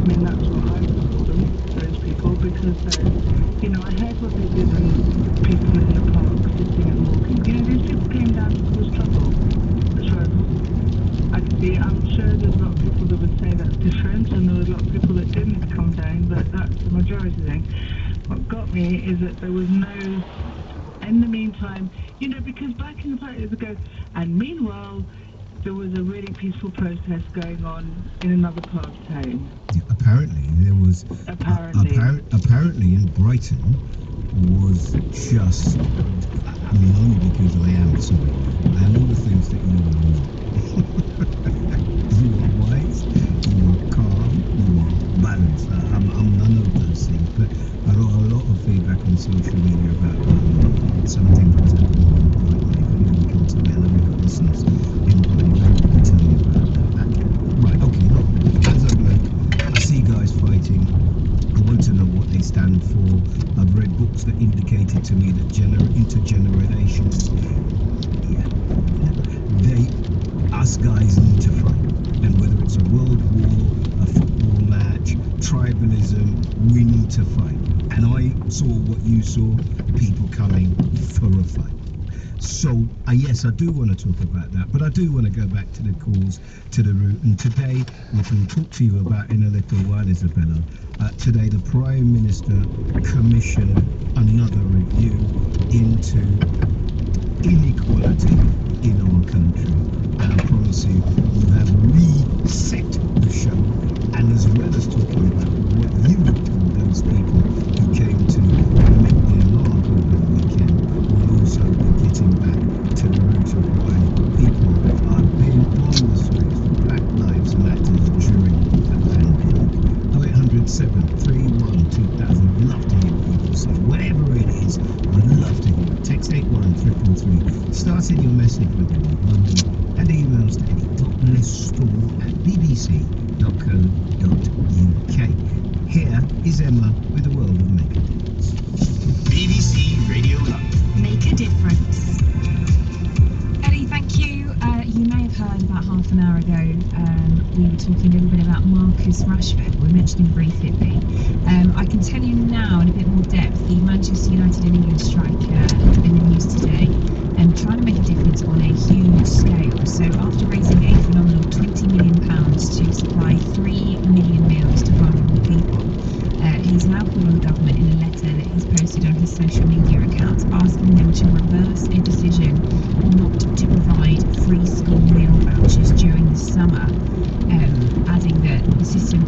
mean, that's what I would call them, those people, because I heard what they did when people in the park sitting and walking. These people came down to cause trouble, as far as I could see. I'm sure there's a lot of people that would say that's different, and there were a lot of people that didn't come down, but that's the majority thing. What got me is that there was no, in the meantime, because back in the 5 years ago, and meanwhile, there was a really peaceful protest going on in another part of town. Yeah, apparently there was. Apparently in Brighton was just. I mean, only because I am sorry. I am all the things that you are not. You are wise. You are calm. You are balanced. I'm none of those things. But I got a lot of feedback on social media about something that was happening in Brighton. If anyone can tell me, I know we've got listeners in Brighton. If anyone can tell me about that. Right. Okay. Look, as I look, I see guys fighting. I want to know what they stand for. I've read books that indicated to me that intergenerations, us guys need to fight. And whether it's a world war, a football match, tribalism, we need to fight. And I saw what you saw, people coming for a fight. So, yes, I do want to talk about that, but I do want to go back to the cause, to the root. And today, what we'll talk to you about in a little while, Isabella, today the Prime Minister commissioned another review into inequality in our country. And I promise you, you have reset the show. And as well as talking about what you would tell those people who came to make their mark over the weekend, we'll also be getting back to the root of why people are being on the streets for Black Lives Matter during the pandemic. 0800 731 2000. Love to hear what you say. Whatever it is, I'd love to hear it. Text 81333. Starting your message with the word London and emails to eddie.listall@bbc.co.uk. Here is Emma with the world of Make a Difference. BBC Radio London. Make a difference. Eddie, thank you. You may have heard about half an hour ago, we were talking a little bit about Marcus Rashford. We mentioned him briefly. I can tell you now in a bit more depth, the Manchester United and England striker in the news today, and trying to make a difference on a huge scale. So after raising a phenomenal £20 million to supply 3 million meals to vulnerable people, he's now called on the government in a letter that he's posted on his social media accounts, asking them to reverse a decision not to provide free school meal vouchers during the summer, adding that the system